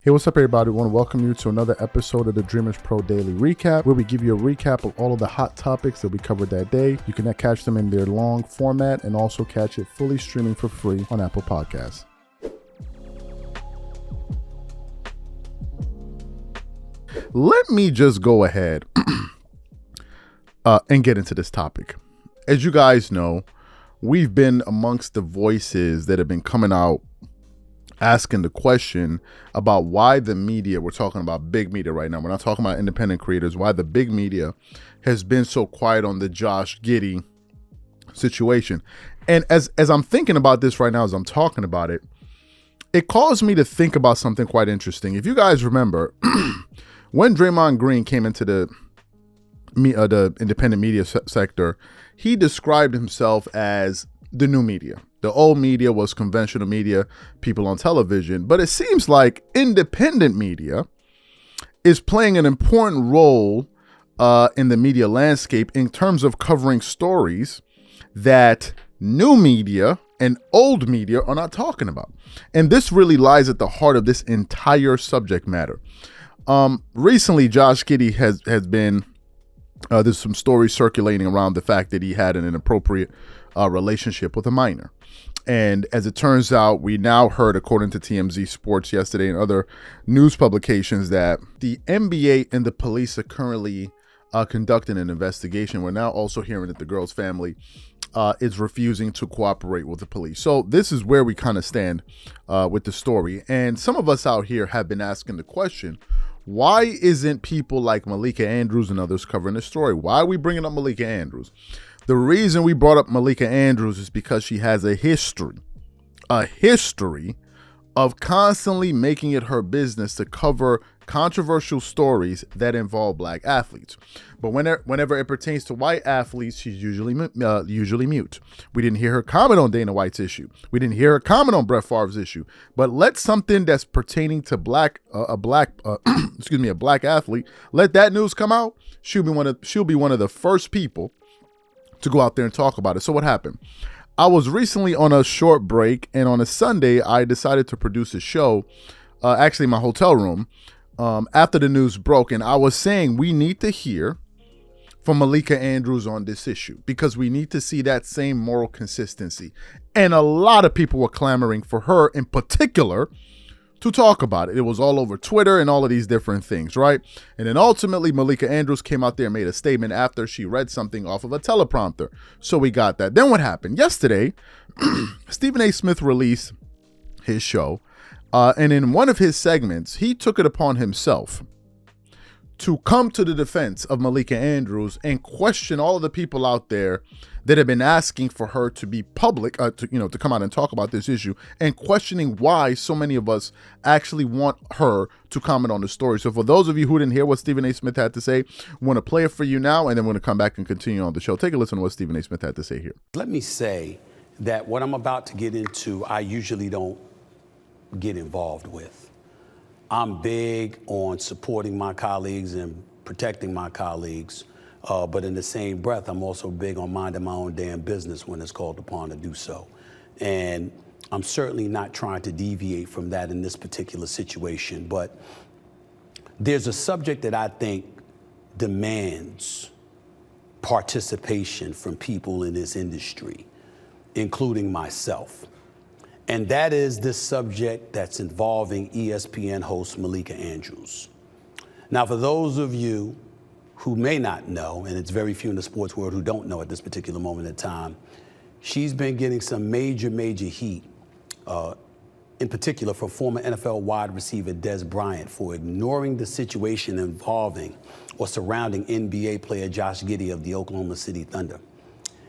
Hey, what's up, everybody? I want to welcome you to another episode of the DREAMERSPRO Daily Recap, where we give you a recap of all of the hot topics that we covered that day. You can catch them in their long format and also catch it fully streaming for free on Apple Podcasts. Let me just go ahead and get into this topic. As you guys know, we've been amongst the voices that have been coming out asking the question about why the media, we're talking about big media right now, we're not talking about independent creators, why the big media has been so quiet on the Josh Giddey situation. And as I'm thinking about this right now, as I'm talking about it, it caused me to think about something quite interesting. If you guys remember, when Draymond Green came into the independent media sector, he described himself as the new media. The old media was conventional media, people on television, but it seems like independent media is playing an important role in the media landscape in terms of covering stories that new media and old media are not talking about. And this really lies at the heart of this entire subject matter. Recently, Josh Giddey has been, there's some stories circulating around the fact that he had an inappropriate relationship with a minor. And as it turns out, we now heard, according to TMZ Sports yesterday and other news publications, that the NBA and the police are currently conducting an investigation. We're now also hearing that the girl's family is refusing to cooperate with the police. So this is where we kind of stand with the story. And some of us out here have been asking the question, why isn't people like Malika Andrews and others covering this story? Why are we bringing up Malika Andrews? The reason we brought up Malika Andrews is because she has a history of constantly making it her business to cover controversial stories that involve black athletes. But whenever it pertains to white athletes, she's usually mute. We didn't hear her comment on Dana White's issue. We didn't hear her comment on Brett Favre's issue. But let something that's pertaining to a black athlete, let that news come out. She'll be one of the first people to go out there and talk about it. So what happened? I was recently on a short break, and on a Sunday, I decided to produce a show, actually in my hotel room, after the news broke. And I was saying we need to hear from Malika Andrews on this issue because we need to see that same moral consistency. And a lot of people were clamoring for her in particular to talk about it. It was all over Twitter and all of these different things, right? And then ultimately, Malika Andrews came out there and made a statement after she read something off of a teleprompter. So we got that. Then what happened? Yesterday, Stephen A. Smith released his show. And in one of his segments, he took it upon himself to come to the defense of Malika Andrews and question all of the people out there that have been asking for her to be public, to come out and talk about this issue, and questioning why so many of us actually want her to comment on the story. So for those of you who didn't hear what Stephen A. Smith had to say, I want to play it for you now, and then we're going to come back and continue on the show. Take a listen to what Stephen A. Smith had to say here. Let me say that what I'm about to get into, I usually don't get involved with. I'm big on supporting my colleagues and protecting my colleagues, but in the same breath, I'm also big on minding my own damn business when it's called upon to do so. And I'm certainly not trying to deviate from that in this particular situation, but there's a subject that I think demands participation from people in this industry, including myself. And that is this subject that's involving ESPN host Malika Andrews. Now, for those of you who may not know, and it's very few in the sports world who don't know at this particular moment in time, she's been getting some major heat, in particular from former NFL wide receiver Dez Bryant for ignoring the situation involving or surrounding NBA player Josh Giddey of the Oklahoma City Thunder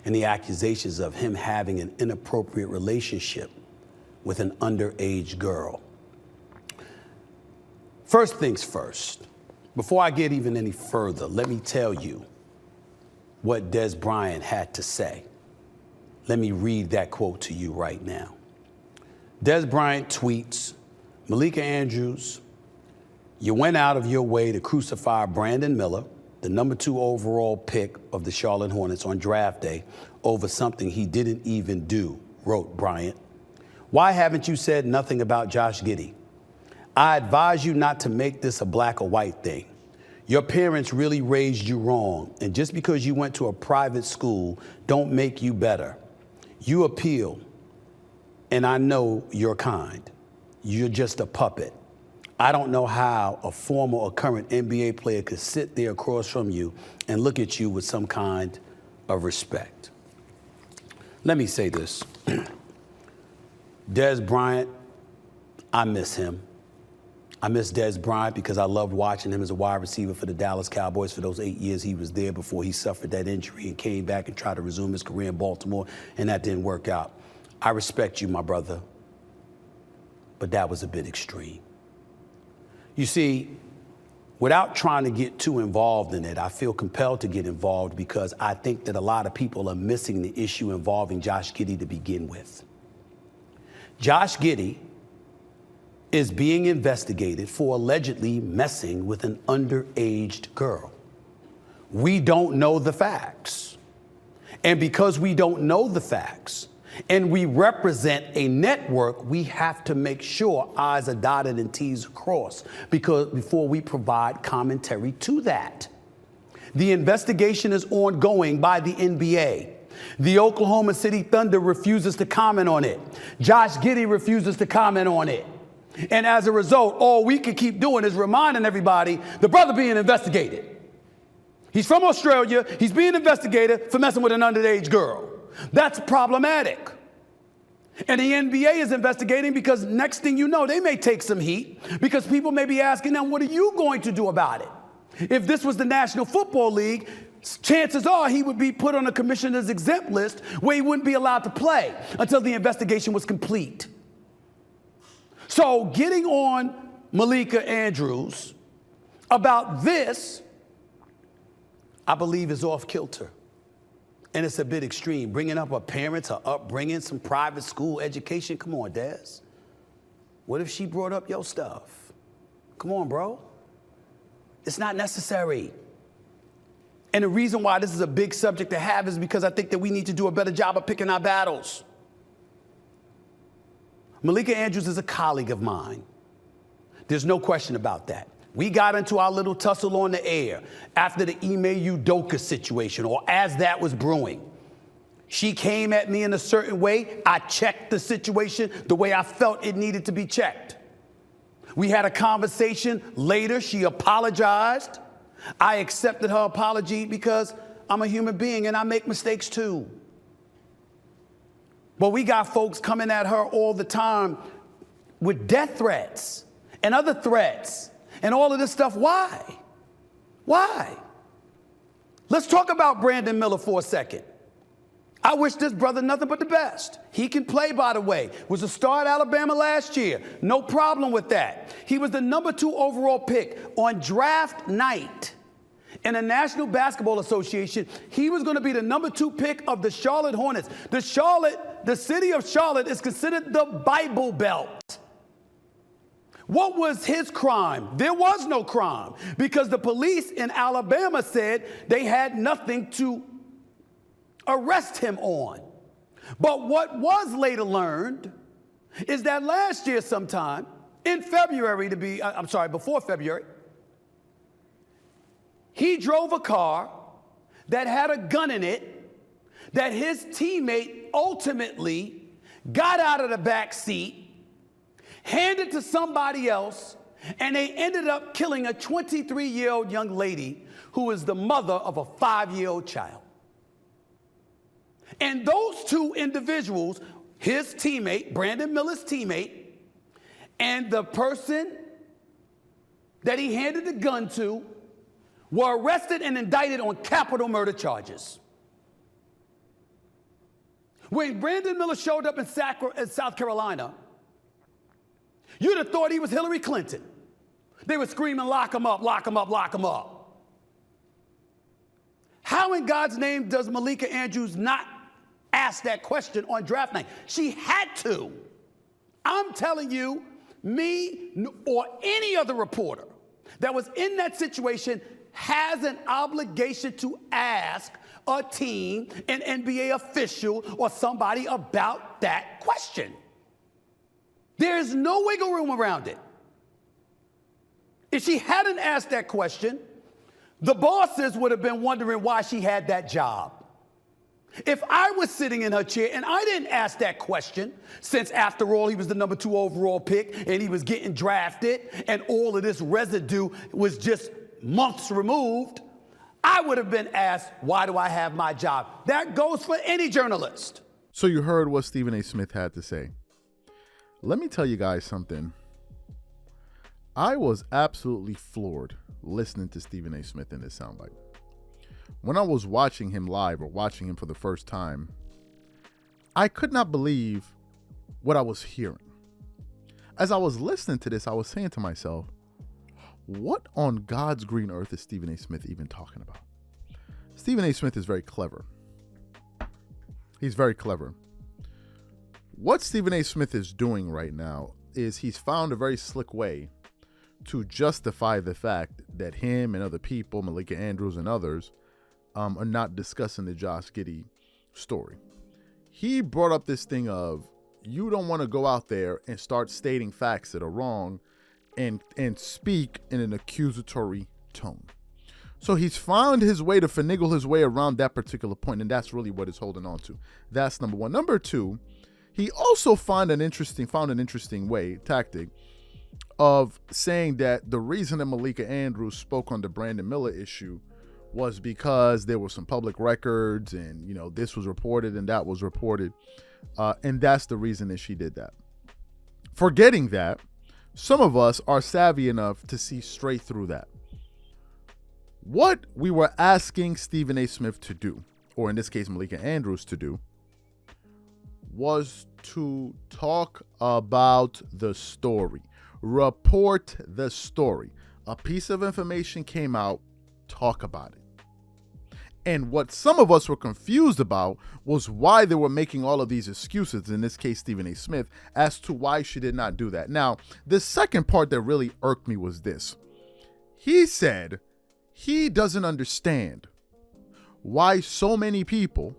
and the accusations of him having an inappropriate relationship with an underage girl. First things first, before I get even any further, let me tell you what Dez Bryant had to say. Let me read that quote to you right now. Dez Bryant tweets, Malika Andrews, you went out of your way to crucify Brandon Miller, the #2 overall pick of the Charlotte Hornets on draft day, over something he didn't even do, wrote Bryant. Why haven't you said nothing about Josh Giddey? I advise you not to make this a black or white thing. Your parents really raised you wrong, and just because you went to a private school don't make you better. You appeal, and I know you're kind. You're just a puppet. I don't know how a former or current NBA player could sit there across from you and look at you with some kind of respect. Let me say this. Dez Bryant, I miss him. I miss Dez Bryant because I loved watching him as a wide receiver for the Dallas Cowboys for those 8 years he was there before he suffered that injury and came back and tried to resume his career in Baltimore, and that didn't work out. I respect you, my brother, but that was a bit extreme. You see, without trying to get too involved in it, I feel compelled to get involved because I think that a lot of people are missing the issue involving Josh Giddey to begin with. Josh Giddey is being investigated for allegedly messing with an underage girl. We don't know the facts. And because we don't know the facts, and we represent a network, we have to make sure I's are dotted and T's are crossed before we provide commentary to that. The investigation is ongoing by the NBA. The Oklahoma City Thunder refuses to comment on it. Josh Giddey refuses to comment on it. And as a result, all we can keep doing is reminding everybody the brother being investigated. He's from Australia. He's being investigated for messing with an underage girl. That's problematic. And the NBA is investigating because next thing you know, they may take some heat because people may be asking them, what are you going to do about it? If this was the National Football League, chances are he would be put on a commissioner's exempt list where he wouldn't be allowed to play until the investigation was complete. So getting on Malika Andrews about this, I believe, is off kilter. And it's a bit extreme. Bringing up her parents, her upbringing, some private school education. Come on, Dez. What if she brought up your stuff? Come on, bro. It's not necessary. And the reason why this is a big subject to have is because I think that we need to do a better job of picking our battles. Malika Andrews is a colleague of mine. There's no question about that. We got into our little tussle on the air after the Ime Udoka situation, or as that was brewing. She came at me in a certain way. I checked the situation the way I felt it needed to be checked. We had a conversation later. She apologized. I accepted her apology because I'm a human being and I make mistakes too. But we got folks coming at her all the time with death threats and other threats and all of this stuff. Why? Why? Let's talk about Brandon Miller for a second. I wish this brother nothing but the best. He can play, by the way. Was a star at Alabama last year. No problem with that. He was the #2 overall pick on draft night. In the National Basketball Association, he was going to be the #2 pick of the Charlotte Hornets. The city of Charlotte is considered the Bible Belt. What was his crime? There was no crime because the police in Alabama said they had nothing to arrest him on. But what was later learned is that last year sometime, in February before February, he drove a car that had a gun in it that his teammate ultimately got out of the back seat, handed to somebody else, and they ended up killing a 23-year-old young lady who is the mother of a 5-year-old child. And those two individuals, his teammate, Brandon Miller's teammate, and the person that he handed the gun to, were arrested and indicted on capital murder charges. When Brandon Miller showed up in South Carolina, you'd have thought he was Hillary Clinton. They were screaming, lock him up, lock him up, lock him up. How in God's name does Malika Andrews not ask that question on draft night? She had to. I'm telling you, me or any other reporter that was in that situation has an obligation to ask a team, an NBA official, or somebody about that question. There's no wiggle room around it. If she hadn't asked that question, the bosses would have been wondering why she had that job. If I was sitting in her chair and I didn't ask that question, since after all he was the number 2 overall pick and he was getting drafted and all of this residue was just months removed, I would have been asked, why do I have my job? That goes for any journalist. So you heard what Stephen A. Smith had to say. Let me tell you guys something. I was absolutely floored listening to Stephen A. Smith in this soundbite. When I was watching him live or watching him for the first time, I could not believe what I was hearing. As I was listening to this, I was saying to myself, what on God's green earth is Stephen A. Smith even talking about? Stephen A. Smith is very clever. He's very clever. What Stephen A. Smith is doing right now is he's found a very slick way to justify the fact that him and other people, Malika Andrews and others, are not discussing the Josh Giddey story. He brought up this thing of, you don't want to go out there and start stating facts that are wrong and speak in an accusatory tone. So he's found his way to finagle his way around that particular point, and that's really what he's holding on to. That's number one. Number two, he also found an interesting tactic of saying that the reason that Malika Andrews spoke on the Brandon Miller issue was because there were some public records and, you know, this was reported and that was reported. And that's the reason that she did that. Forgetting that, some of us are savvy enough to see straight through that. What we were asking Stephen A. Smith to do, or in this case, Malika Andrews to do, was to talk about the story. Report the story. A piece of information came out, talk about it. And what some of us were confused about was why they were making all of these excuses, in this case, Stephen A. Smith, as to why she did not do that. Now, the second part that really irked me was this. He said he doesn't understand why so many people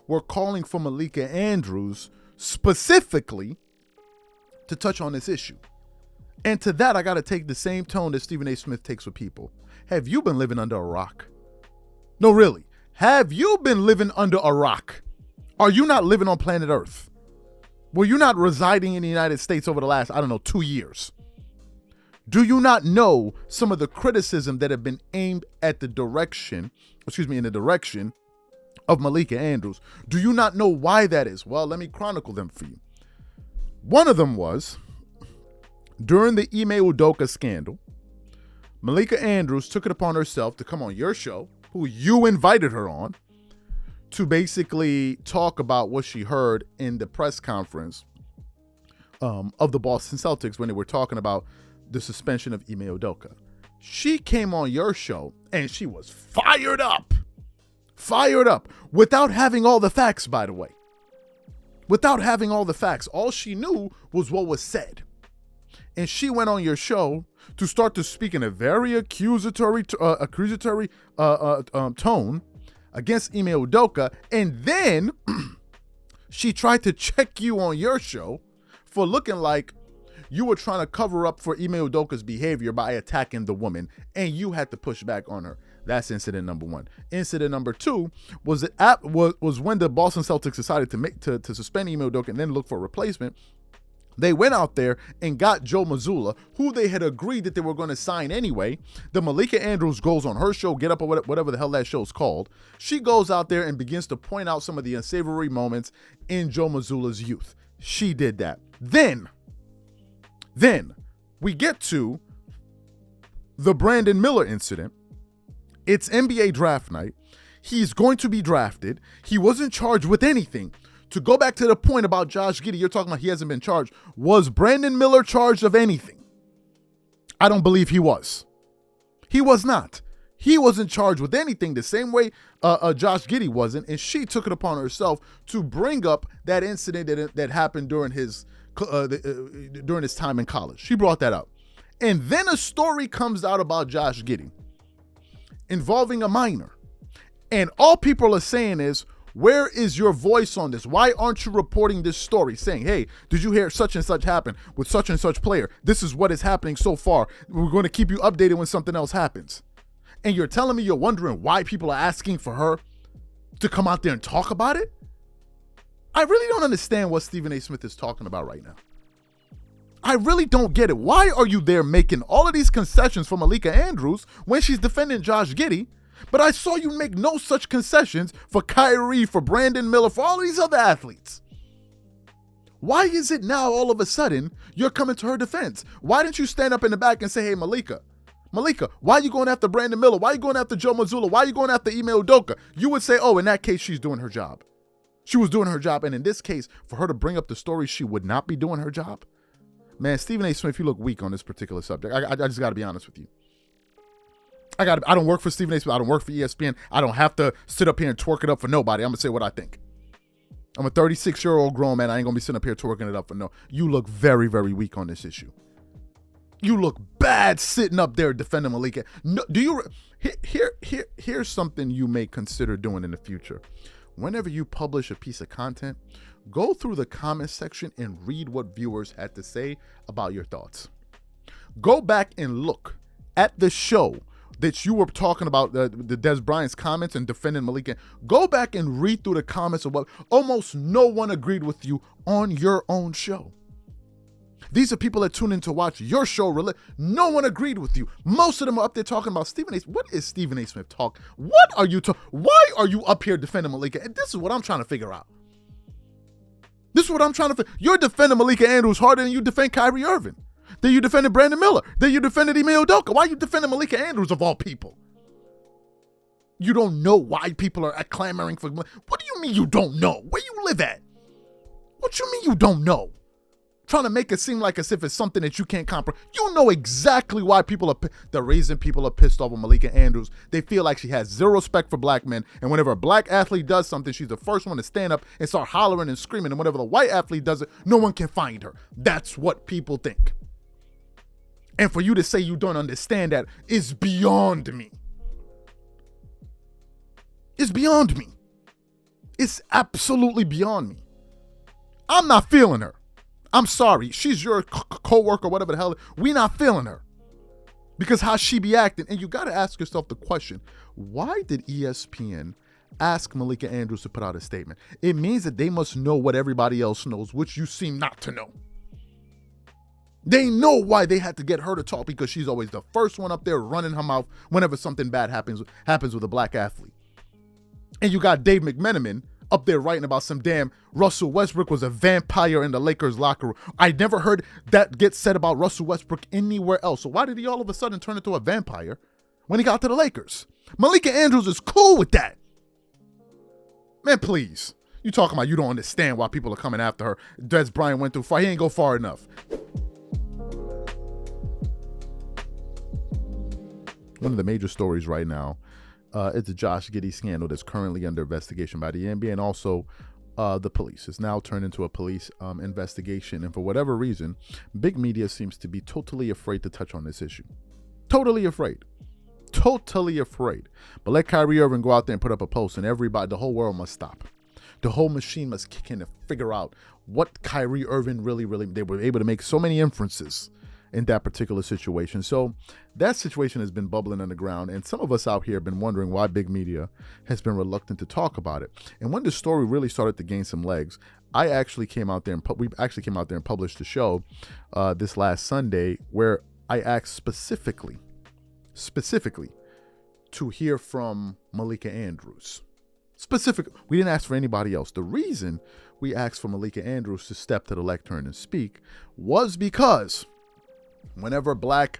were calling for Malika Andrews specifically to touch on this issue. And to that, I got to take the same tone that Stephen A. Smith takes with people. Have you been living under a rock? No, really. Have you been living under a rock? Are you not living on planet Earth? Were you not residing in the United States over the last, 2 years? Do you not know some of the criticism that have been aimed at in the direction of Malika Andrews? Do you not know why that is? Well, let me chronicle them for you. One of them was, during the Ime Udoka scandal, Malika Andrews took it upon herself to come on your show, who you invited her on, to basically talk about what she heard in the press conference of the Boston Celtics when they were talking about the suspension of Ime Udoka. She came on your show and she was fired up, without having all the facts, by the way. Without having all the facts. All she knew was what was said. And she went on your show to start to speak in a very accusatory tone against Ime Udoka, and then she tried to check you on your show for looking like you were trying to cover up for Ime Udoka's behavior by attacking the woman, and you had to push back on her. That's incident number one. Incident number two was when the Boston Celtics decided to suspend Ime Udoka and then look for a replacement. They went out there and got Joe Mazzulla, who they had agreed that they were going to sign anyway. The Malika Andrews goes on her show, Get Up, or whatever the hell that show's called. She goes out there and begins to point out some of the unsavory moments in Joe Mazzulla's youth. She did that. Then we get to the Brandon Miller incident. It's NBA draft night. He's going to be drafted. He wasn't charged with anything. To go back to the point about Josh Giddey, you're talking about he hasn't been charged. Was Brandon Miller charged of anything? I don't believe he was. He was not. He wasn't charged with anything the same way Josh Giddey wasn't, and she took it upon herself to bring up that incident that happened during his time in college. She brought that up. And then a story comes out about Josh Giddey involving a minor. And all people are saying is, Where is your voice on this? Why aren't you reporting this story saying, hey, did you hear such and such happen with such and such player? This is what is happening so far. We're going to keep you updated when something else happens. And you're telling me you're wondering why people are asking for her to come out there and talk about it? I really don't understand what Stephen A. Smith is talking about right now. I really don't get it. Why are you there making all of these concessions for Malika Andrews when she's defending Josh Giddey? But I saw you make no such concessions for Kyrie, for Brandon Miller, for all these other athletes. Why is it now all of a sudden you're coming to her defense? Why didn't you stand up in the back and say, hey, Malika, why are you going after Brandon Miller? Why are you going after Joe Mazzulla? Why are you going after Ime Udoka? You would say, oh, in that case, she's doing her job. She was doing her job. And in this case, for her to bring up the story, she would not be doing her job. Man, Stephen A. Smith, you look weak on this particular subject. I just got to be honest with you. I don't work for Stephen A. Smith. I don't work for ESPN. I don't have to sit up here and twerk it up for nobody. I'm going to say what I think. I'm a 36-year-old grown man. I ain't going to be sitting up here twerking it up for no. You look very, very weak on this issue. You look bad sitting up there defending Malika. No, here's something you may consider doing in the future. Whenever you publish a piece of content, go through the comment section and read what viewers had to say about your thoughts. Go back and look at the show that you were talking about, the Dez Bryant's comments and defending Malika. Go back and read through the comments of what almost no one agreed with you on your own show. These are people that tune in to watch your show. No one agreed with you. Most of them are up there talking about Stephen A. What is Stephen A. Smith talk? What are you talking? Why are you up here defending Malika? And this is what I'm trying to figure out. This is what I'm trying to figure. You're defending Malika Andrews harder than you defend Kyrie Irving. Then you defended Brandon Miller. Then you defended Ime Udoka. Why are you defending Malika Andrews of all people? You don't know why people are clamoring for. What do you mean you don't know? Where you live at? What you mean you don't know? Trying to make it seem like as if it's something that you can't comprehend. You know exactly why the reason people are pissed off with Malika Andrews. They feel like she has zero respect for black men. And whenever a black athlete does something, she's the first one to stand up and start hollering and screaming. And whenever the white athlete does it, no one can find her. That's what people think. And for you to say you don't understand that is beyond me. It's beyond me. It's absolutely beyond me. I'm not feeling her. I'm sorry. She's your co-worker, whatever the hell. We not feeling her. Because how she be acting. And you got to ask yourself the question, why did ESPN ask Malika Andrews to put out a statement? It means that they must know what everybody else knows, which you seem not to know. They know why they had to get her to talk, because she's always the first one up there running her mouth whenever something bad happens with a black athlete. And you got Dave McMenamin up there writing about some damn Russell Westbrook was a vampire in the Lakers locker room. I never heard that get said about Russell Westbrook anywhere else. So why did he all of a sudden turn into a vampire when he got to the Lakers? Malika Andrews is cool with that. Man, please. You talking about you don't understand why people are coming after her. Dez Bryant went too far. He ain't go far enough. One of the major stories right now is the Josh Giddey scandal that's currently under investigation by the NBA, and also the police. It's now turned into a police investigation, and for whatever reason, big media seems to be totally afraid to touch on this issue. Totally afraid. But let Kyrie Irving go out there and put up a post, and everybody, the whole world must stop. The whole machine must kick in and figure out what Kyrie Irving really, they were able to make so many inferences in that particular situation. So that situation has been bubbling underground, and some of us out here have been wondering why big media has been reluctant to talk about it. And when the story really started to gain some legs, we actually came out there and published a show this last Sunday where I asked specifically to hear from Malika Andrews. We didn't ask for anybody else. The reason we asked for Malika Andrews to step to the lectern and speak was because whenever black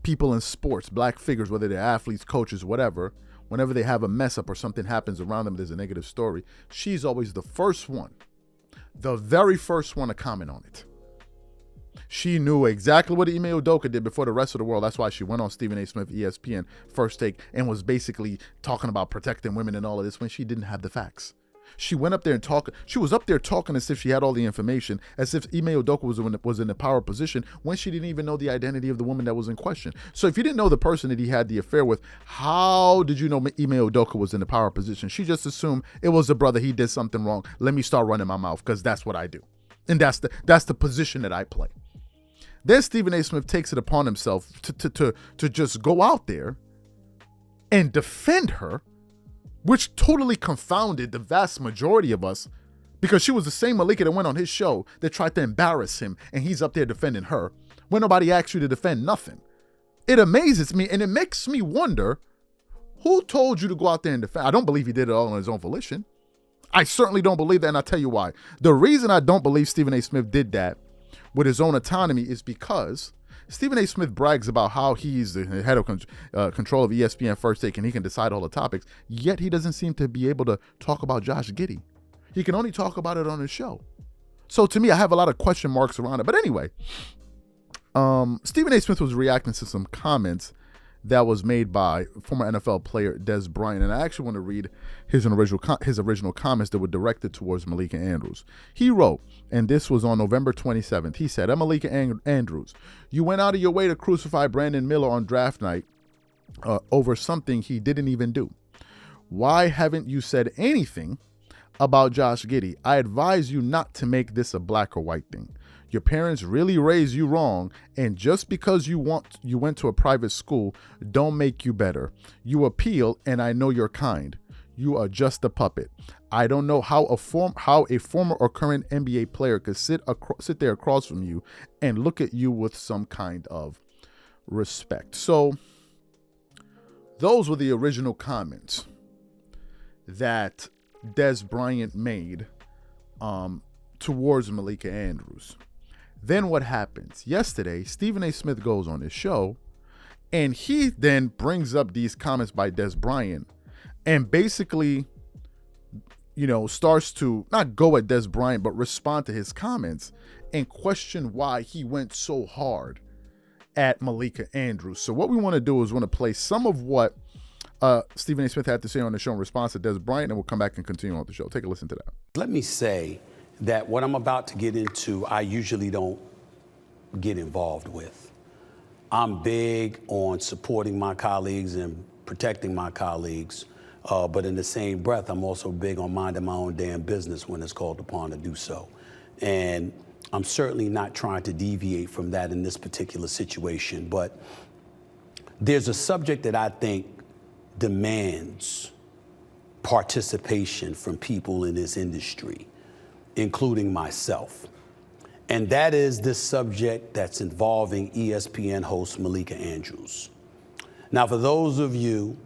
people in sports, black figures, whether they're athletes, coaches, whatever, whenever they have a mess up or something happens around them, there's a negative story, she's always the very first one to comment on it. She knew exactly what Ime Udoka did before the rest of the world. That's why she went on Stephen A. Smith, ESPN, First Take, and was basically talking about protecting women and all of this when she didn't have the facts. She went up there and talked. She was up there talking as if she had all the information, as if Ime Udoka was in a power position when she didn't even know the identity of the woman that was in question. So if you didn't know the person that he had the affair with, how did you know Ime Udoka was in a power position? She just assumed it was a brother. He did something wrong. Let me start running my mouth because that's what I do. And that's the position that I play. Then Stephen A. Smith takes it upon himself to just go out there and defend her, which totally confounded the vast majority of us, because she was the same Malika that went on his show that tried to embarrass him, and he's up there defending her when nobody asked you to defend nothing. It amazes me, and it makes me wonder, who told you to go out there and defend? I don't believe he did it all on his own volition. I certainly don't believe that, and I'll tell you why. The reason I don't believe Stephen A. Smith did that with his own autonomy is because Stephen A. Smith brags about how he's the head of control of ESPN First Take and he can decide all the topics, yet he doesn't seem to be able to talk about Josh Giddey. He can only talk about it on his show. So to me, I have a lot of question marks around it. But anyway, Stephen A. Smith was reacting to some comments that was made by former NFL player Dez Bryant, and I actually want to read his original comments that were directed towards Malika Andrews. He wrote, and this was on November 27th, he said, Malika Andrews, you went out of your way to crucify Brandon Miller on draft night over something he didn't even do. Why haven't you said anything about Josh Giddey? I advise you not to make this a black or white thing. Your parents really raised you wrong, and just because you went to a private school don't make you better. You appeal, and I know you're kind. You are just a puppet. I don't know how a former or current NBA player could sit there across from you and look at you with some kind of respect. So those were the original comments that Dez Bryant made towards Malika Andrews. Then what happens? Yesterday, Stephen A. Smith goes on his show, and he then brings up these comments by Dez Bryant and basically, starts to not go at Dez Bryant, but respond to his comments and question why he went so hard at Malika Andrews. So what we want to do is want to play some of what Stephen A. Smith had to say on the show in response to Dez Bryant, and we'll come back and continue on the show. Take a listen to that. Let me say that what I'm about to get into, I usually don't get involved with. I'm big on supporting my colleagues and protecting my colleagues, but in the same breath, I'm also big on minding my own damn business when it's called upon to do so. And I'm certainly not trying to deviate from that in this particular situation, but there's a subject that I think demands participation from people in this industry, including myself. And that is this subject that's involving ESPN host Malika Andrews. Now, for those of you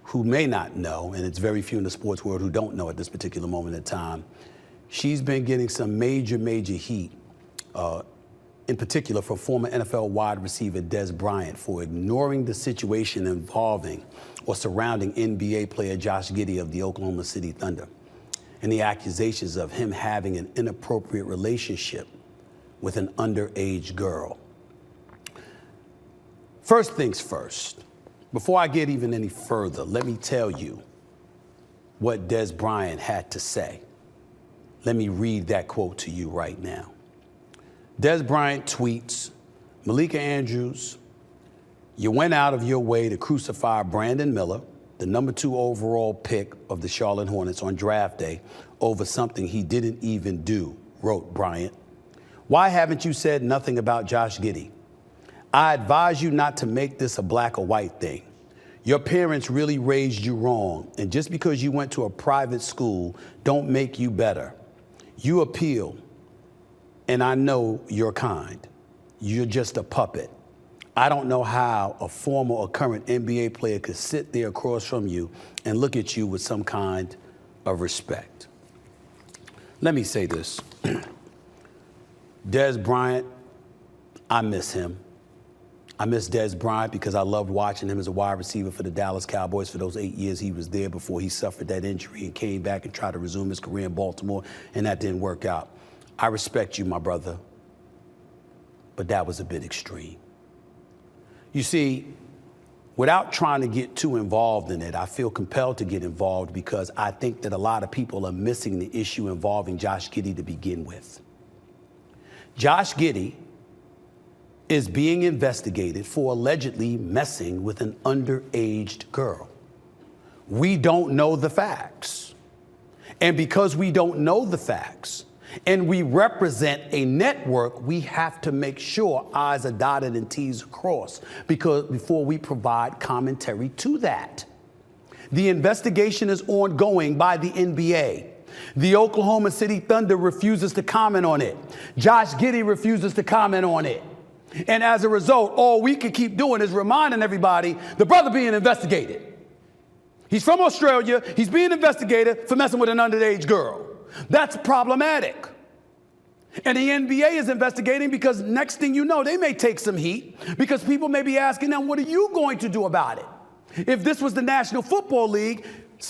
who may not know, and it's very few in the sports world who don't know at this particular moment in time, she's been getting some major heat, in particular from former NFL wide receiver Dez Bryant for ignoring the situation involving or surrounding NBA player Josh Giddey of the Oklahoma City Thunder, and the accusations of him having an inappropriate relationship with an underage girl. First things first, before I get even any further, let me tell you what Dez Bryant had to say. Let me read that quote to you right now. Dez Bryant tweets, Malika Andrews, you went out of your way to crucify Brandon Miller, the number 2 overall pick of the Charlotte Hornets on draft day, over something he didn't even do, wrote Bryant. Why haven't you said nothing about Josh Giddey? I advise you not to make this a black or white thing. Your parents really raised you wrong, and just because you went to a private school don't make you better. You appeal, and I know you're kind. You're just a puppet. I don't know how a former or current NBA player could sit there across from you and look at you with some kind of respect. Let me say this. Dez Bryant, I miss him. I miss Dez Bryant because I loved watching him as a wide receiver for the Dallas Cowboys for those 8 years he was there before he suffered that injury and came back and tried to resume his career in Baltimore, and that didn't work out. I respect you, my brother, but that was a bit extreme. You see, without trying to get too involved in it, I feel compelled to get involved because I think that a lot of people are missing the issue involving Josh Giddey to begin with. Josh Giddey is being investigated for allegedly messing with an underage girl. We don't know the facts. And because we don't know the facts, and we represent a network, we have to make sure I's are dotted and T's are crossed before we provide commentary to that. The investigation is ongoing by the NBA. The Oklahoma City Thunder refuses to comment on it. Josh Giddey refuses to comment on it. And as a result, all we can keep doing is reminding everybody the brother being investigated. He's from Australia. He's being investigated for messing with an underage girl. That's problematic. And the NBA is investigating because next thing you know, they may take some heat because people may be asking them, what are you going to do about it? If this was the National Football League,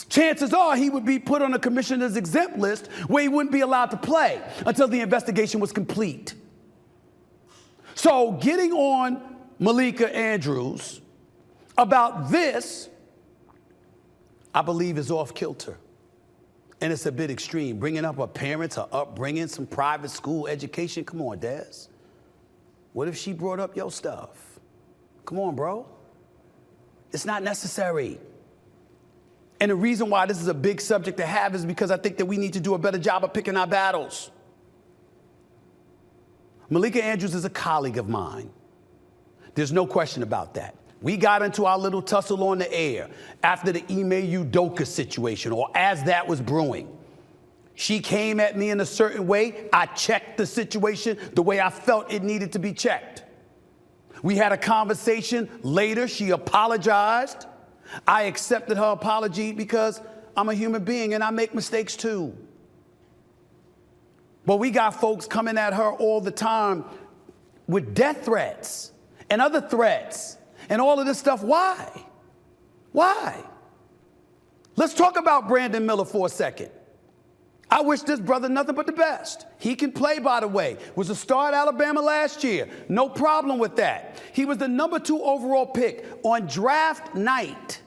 chances are he would be put on a commissioner's exempt list where he wouldn't be allowed to play until the investigation was complete. So getting on Malika Andrews about this, I believe is off kilter. And it's a bit extreme. Bringing up her parents, her upbringing, some private school education. Come on, Dez. What if she brought up your stuff? Come on, bro. It's not necessary. And the reason why this is a big subject to have is because I think that we need to do a better job of picking our battles. Malika Andrews is a colleague of mine. There's no question about that. We got into our little tussle on the air after the Ime Udoka situation, or as that was brewing. She came at me in a certain way. I checked the situation the way I felt it needed to be checked. We had a conversation. Later, she apologized. I accepted her apology because I'm a human being and I make mistakes too. But we got folks coming at her all the time with death threats and other threats. And all of this stuff, why? Why? Let's talk about Brandon Miller for a second. I wish this brother nothing but the best. He can play, by the way. Was a star at Alabama last year. No problem with that. He was the -- 2 overall pick on draft night.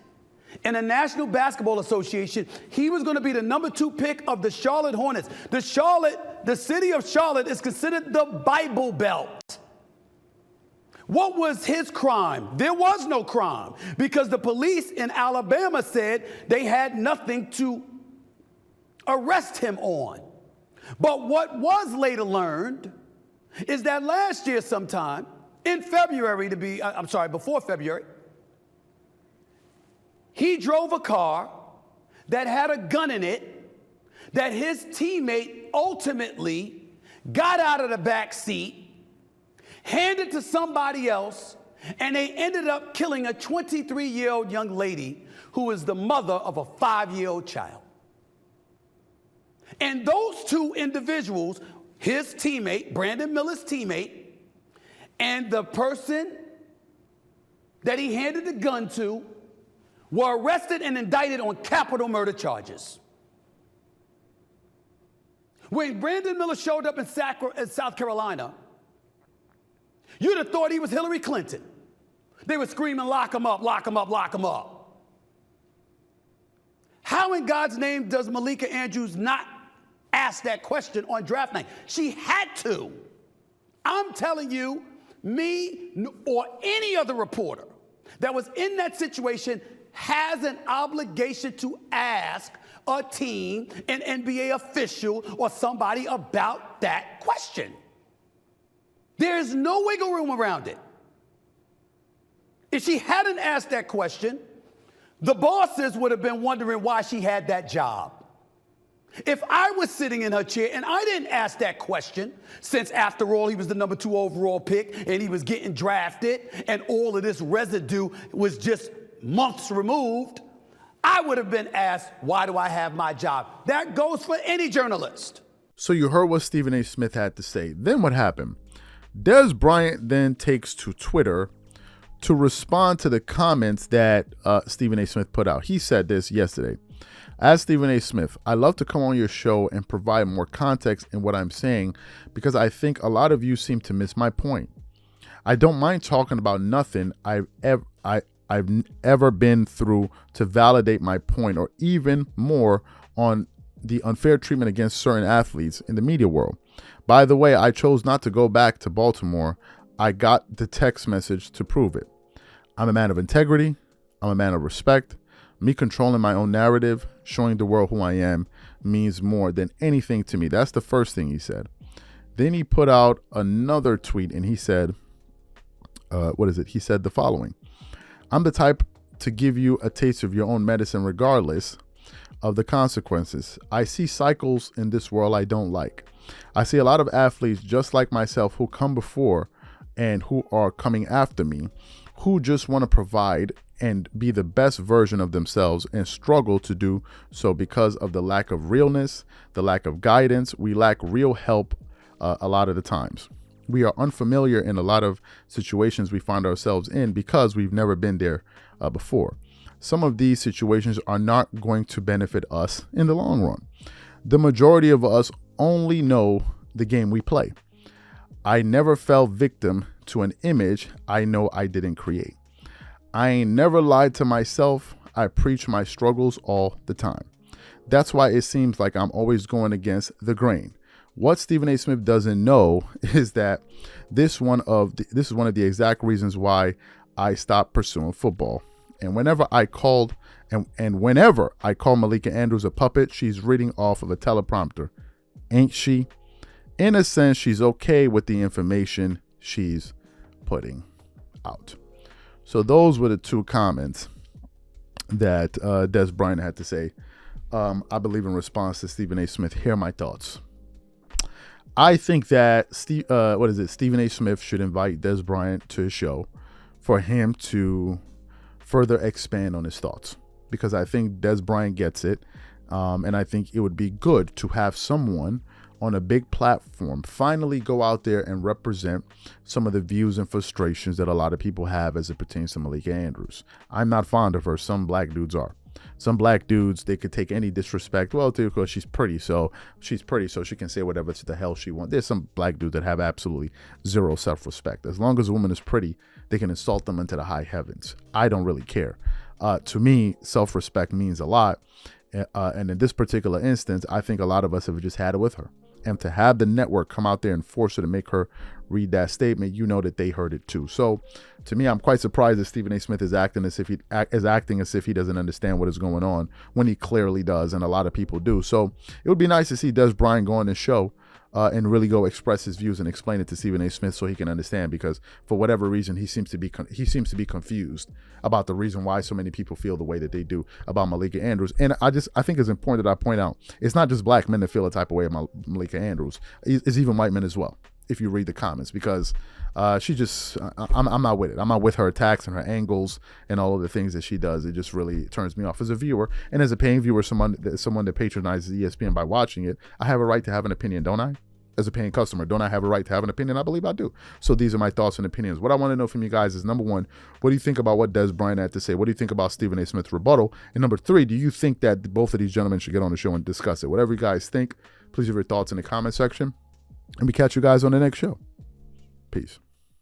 In the National Basketball Association, he was going to be the #2 pick of the Charlotte Hornets. The city of Charlotte is considered the Bible Belt. What was his crime? There was no crime because the police in Alabama said they had nothing to arrest him on. But what was later learned is that last year sometime, in February before February, he drove a car that had a gun in it that his teammate ultimately got out of the back seat, handed to somebody else, and they ended up killing a 23-year-old young lady who is the mother of a 5-year-old child. And those two individuals, his teammate, Brandon Miller's teammate, and the person that he handed the gun to, were arrested and indicted on capital murder charges. When Brandon Miller showed up in South Carolina, you'd have thought he was Hillary Clinton. They were screaming, lock him up, lock him up, lock him up. How in God's name does Malika Andrews not ask that question on draft night? She had to. I'm telling you, me or any other reporter that was in that situation has an obligation to ask a team, an NBA official, or somebody about that question. There's no wiggle room around it. If she hadn't asked that question, the bosses would have been wondering why she had that job. If I was sitting in her chair and I didn't ask that question, since after all he was the #2 overall pick and he was getting drafted and all of this residue was just months removed, I would have been asked, why do I have my job? That goes for any journalist. So you heard what Stephen A. Smith had to say. Then what happened? Dez Bryant then takes to Twitter to respond to the comments that Stephen A. Smith put out. He said this yesterday. As Stephen A. Smith, I love to come on your show and provide more context in what I'm saying because I think a lot of you seem to miss my point. I don't mind talking about nothing ever been through to validate my point, or even more on the unfair treatment against certain athletes in the media world. By the way, I chose not to go back to Baltimore. I got the text message to prove it. I'm a man of integrity. I'm a man of respect. Me controlling my own narrative, showing the world who I am, means more than anything to me. That's the first thing he said. Then he put out another tweet and he said, He said the following: I'm the type to give you a taste of your own medicine regardless of the consequences. I see cycles in this world I don't like. I see a lot of athletes just like myself who come before and who are coming after me, who just want to provide and be the best version of themselves and struggle to do so because of the lack of realness, the lack of guidance. We lack real help a lot of the times. We are unfamiliar in a lot of situations we find ourselves in because we've never been there before. Some of these situations are not going to benefit us in the long run. The majority of us only know the game we play. I never fell victim to an image I know I didn't create. I ain't never lied to myself. I preach my struggles all the time. That's why it seems like I'm always going against the grain. What Stephen A. Smith doesn't know is that this is one of the exact reasons why I stopped pursuing football. And whenever I call Malika Andrews a puppet, she's reading off of a teleprompter. Ain't she? In a sense, she's okay with the information she's putting out. So those were the two comments that Dez Bryant had to say, I believe, in response to Stephen A. Smith. Here are my thoughts. I think that Stephen A. Smith should invite Dez Bryant to his show for him to further expand on his thoughts, because I think Dez Bryant gets it. And I think it would be good to have someone on a big platform finally go out there and represent some of the views and frustrations that a lot of people have as it pertains to Malika Andrews. I'm not fond of her. Some black dudes are. Some black dudes, they could take any disrespect. Well, because she's pretty, so she can say whatever the hell she wants. There's some black dudes that have absolutely zero self-respect. As long as a woman is pretty, they can insult them into the high heavens. I don't really care. To me, self-respect means a lot. And in this particular instance, I think a lot of us have just had it with her. And to have the network come out there and force her to make her read that statement, you know that they heard it too. So to me, I'm quite surprised that Stephen A. Smith is acting as if he doesn't understand what is going on, when he clearly does, and a lot of people do. So it would be nice to see Dez Bryant go on this show and really go express his views and explain it to Stephen A. Smith so he can understand, because for whatever reason, he seems to be confused about the reason why so many people feel the way that they do about Malika Andrews. And I think it's important that I point out, it's not just black men that feel the type of way about Malika Andrews. It's even white men as well, if you read the comments, because I'm not with it. I'm not with her attacks and her angles and all of the things that she does. It just really turns me off as a viewer. And as a paying viewer, someone that patronizes ESPN by watching it, I have a right to have an opinion, don't I? As a paying customer, don't I have a right to have an opinion? I believe I do. So these are my thoughts and opinions. What I want to know from you guys is, number one, what do you think about what Dez Bryant had to say? What do you think about Stephen A. Smith's rebuttal? And number three, do you think that both of these gentlemen should get on the show and discuss it? Whatever you guys think, please leave your thoughts in the comment section. And we catch you guys on the next show. Peace.